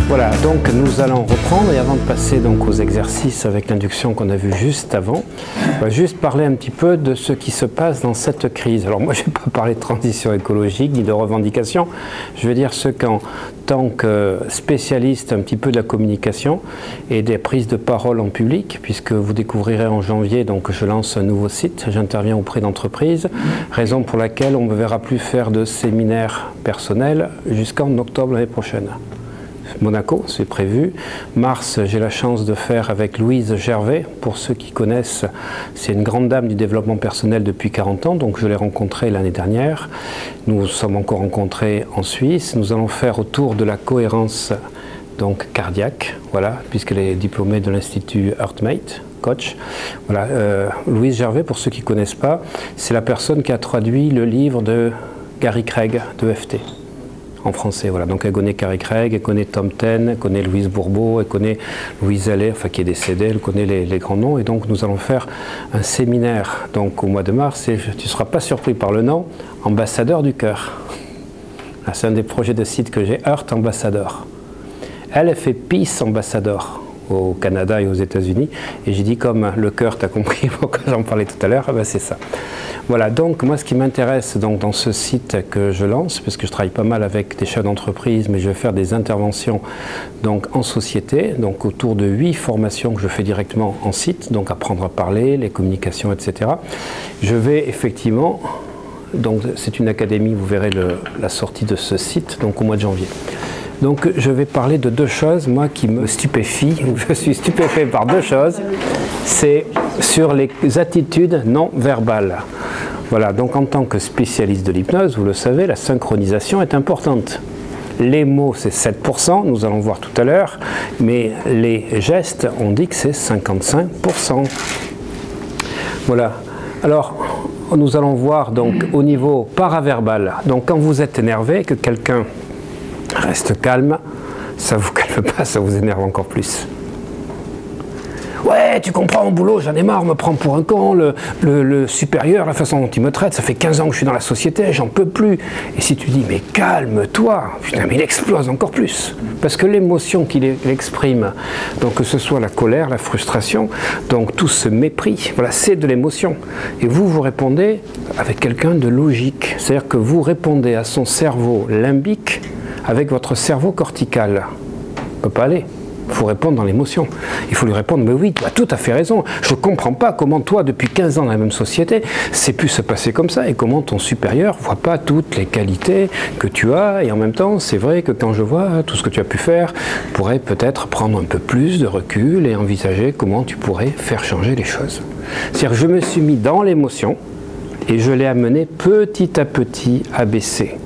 Voilà, donc nous allons reprendre et avant de passer donc aux exercices avec l'induction qu'on a vu juste avant, on va juste parler un petit peu de ce qui se passe dans cette crise. Alors moi je ne vais pas parler de transition écologique ni de revendication, je vais dire ce qu'en tant que spécialiste un petit peu de la communication et des prises de parole en public, puisque vous découvrirez en janvier, donc je lance un nouveau site, j'interviens auprès d'entreprises, raison pour laquelle on ne me verra plus faire de séminaires personnels jusqu'en octobre l'année prochaine. Monaco, c'est prévu. Mars, j'ai la chance de faire avec Louise Gervais. Pour ceux qui connaissent, c'est une grande dame du développement personnel depuis 40 ans, donc je l'ai rencontrée l'année dernière. Nous sommes encore rencontrés en Suisse. Nous allons faire autour de la cohérence donc cardiaque, voilà, puisqu'elle est diplômée de l'Institut HeartMate, coach. Voilà, Louise Gervais, pour ceux qui ne connaissent pas, c'est la personne qui a traduit le livre de Gary Craig de EFT. En français, voilà. Donc elle connaît Gary Craig, elle connaît Tom Ten, elle connaît Louise Bourbeau, elle connaît Louise Allais, enfin qui est décédée, elle connaît les grands noms. Et donc nous allons faire un séminaire donc au mois de mars. Et tu ne seras pas surpris par le nom, ambassadeur du cœur. C'est un des projets de site que j'ai, Heart Ambassador. Elle fait Peace Ambassador au Canada et aux États-Unis. Et j'ai dit comme le cœur, tu as compris pourquoi j'en parlais tout à l'heure, ben c'est ça. Voilà, donc moi ce qui m'intéresse donc dans ce site que je lance, parce que je travaille pas mal avec des chefs d'entreprise, mais je vais faire des interventions donc en société, donc autour de 8 formations que je fais directement en site, donc apprendre à parler, les communications, etc. Je vais effectivement, donc c'est une académie, vous verrez la sortie de ce site, donc au mois de janvier. Donc je vais parler de 2 choses, moi qui me stupéfient, je suis stupéfait par 2 choses, c'est sur les attitudes non verbales. Voilà, donc en tant que spécialiste de l'hypnose, vous le savez, la synchronisation est importante. Les mots, c'est 7%, nous allons voir tout à l'heure, mais les gestes, on dit que c'est 55%. Voilà, alors nous allons voir donc au niveau paraverbal, donc quand vous êtes énervé, que quelqu'un reste calme, ça ne vous calme pas, ça vous énerve encore plus. Ouais, tu comprends mon boulot, j'en ai marre, on me prend pour un con, le supérieur, la façon dont il me traite, ça fait 15 ans que je suis dans la société, j'en peux plus. Et si tu dis, mais calme-toi, putain, mais il explose encore plus. Parce que l'émotion qu'il exprime, donc que ce soit la colère, la frustration, donc tout ce mépris, voilà, c'est de l'émotion. Et vous répondez avec quelqu'un de logique. C'est-à-dire que vous répondez à son cerveau limbique avec votre cerveau cortical. On ne peut pas aller. Il faut répondre dans l'émotion. Il faut lui répondre, mais oui, tu as tout à fait raison. Je ne comprends pas comment toi, depuis 15 ans dans la même société, c'est pu se passer comme ça et comment ton supérieur ne voit pas toutes les qualités que tu as. Et en même temps, c'est vrai que quand je vois tout ce que tu as pu faire, tu pourrais peut-être prendre un peu plus de recul et envisager comment tu pourrais faire changer les choses. C'est-à-dire que je me suis mis dans l'émotion et je l'ai amené petit à petit à baisser.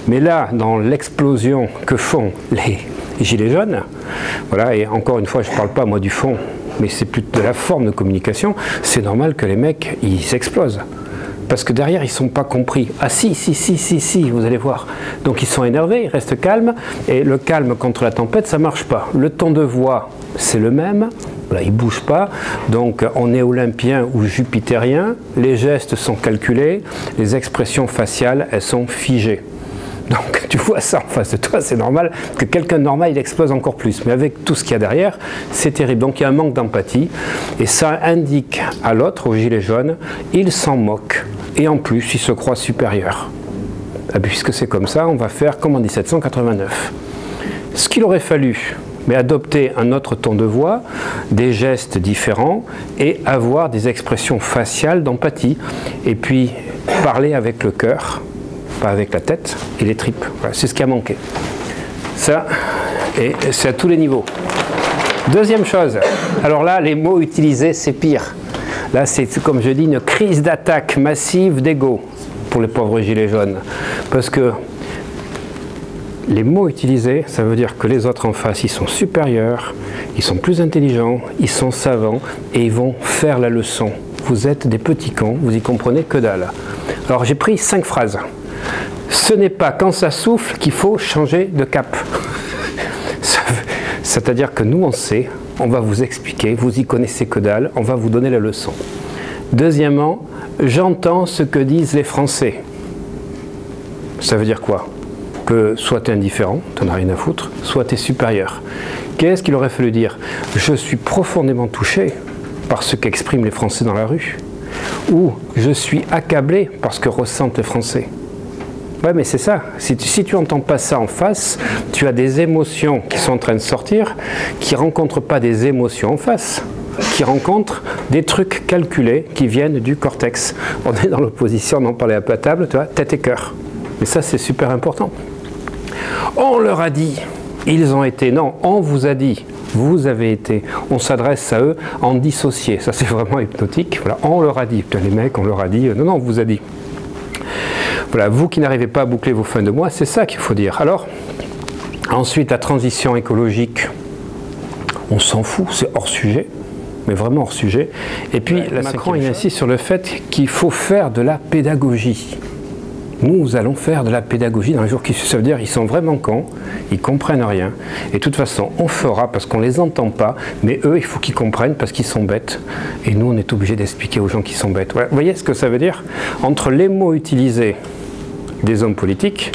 Mais là, dans l'explosion que font les gilets jaunes, voilà, et encore une fois, je ne parle pas moi du fond, mais c'est plutôt de la forme de communication, c'est normal que les mecs, ils explosent. Parce que derrière, ils ne sont pas compris. Ah si, vous allez voir. Donc ils sont énervés, ils restent calmes, et le calme contre la tempête, ça ne marche pas. Le ton de voix, c'est le même, voilà, il ne bouge pas, donc on est olympien ou jupitérien, les gestes sont calculés, les expressions faciales, elles sont figées. Donc tu vois ça en face de toi, c'est normal que quelqu'un de normal il explose encore plus. Mais avec tout ce qu'il y a derrière, c'est terrible. Donc il y a un manque d'empathie et ça indique à l'autre, au gilet jaune, il s'en moque. Et en plus, il se croit supérieur. Et puisque c'est comme ça, on va faire comme en 1789. Ce qu'il aurait fallu, mais adopter un autre ton de voix, des gestes différents et avoir des expressions faciales d'empathie. Et puis parler avec le cœur, pas avec la tête et les tripes. Voilà, c'est ce qui a manqué. Ça, et c'est à tous les niveaux. Deuxième chose, alors là, les mots utilisés, c'est pire. Là, c'est comme je dis, une crise d'attaque massive d'ego pour les pauvres gilets jaunes. Parce que les mots utilisés, ça veut dire que les autres en face, ils sont supérieurs, ils sont plus intelligents, ils sont savants et ils vont faire la leçon. Vous êtes des petits cons, vous y comprenez que dalle. Alors j'ai pris 5 phrases. Ce n'est pas quand ça souffle qu'il faut changer de cap. C'est-à-dire que nous on sait, on va vous expliquer, vous y connaissez que dalle, on va vous donner la leçon. Deuxièmement, j'entends ce que disent les Français. Ça veut dire quoi? Que soit tu es indifférent, tu n'en as rien à foutre, soit tu es supérieur. Qu'est-ce qu'il aurait fallu dire? Je suis profondément touché par ce qu'expriment les Français dans la rue, ou je suis accablé par ce que ressentent les Français. Ouais, mais c'est ça. Si tu n'entends pas ça en face, tu as des émotions qui sont en train de sortir, qui ne rencontrent pas des émotions en face, qui rencontrent des trucs calculés qui viennent du cortex. On est dans l'opposition, on en parlait un peu à table, tu vois, tête et cœur. Et ça, c'est super important. On leur a dit, ils ont été, non, on vous a dit, vous avez été, on s'adresse à eux en dissocié. Ça, c'est vraiment hypnotique. Voilà, on leur a dit, putain, les mecs, on leur a dit, non, non, on vous a dit. Voilà, vous qui n'arrivez pas à boucler vos fins de mois, c'est ça qu'il faut dire. Alors, ensuite, la transition écologique, on s'en fout, c'est hors sujet, mais vraiment hors sujet. Et puis, Macron, il insiste sur le fait qu'il faut faire de la pédagogie. Nous allons faire de la pédagogie dans les jours qui suivent. Ça veut dire qu'ils sont vraiment cons, ils comprennent rien. Et de toute façon, on fera parce qu'on ne les entend pas, mais eux, il faut qu'ils comprennent parce qu'ils sont bêtes. Et nous, on est obligés d'expliquer aux gens qui sont bêtes. Voilà. Vous voyez ce que ça veut dire? Entre les mots utilisés des hommes politiques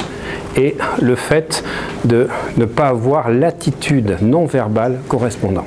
et le fait de ne pas avoir l'attitude non verbale correspondante.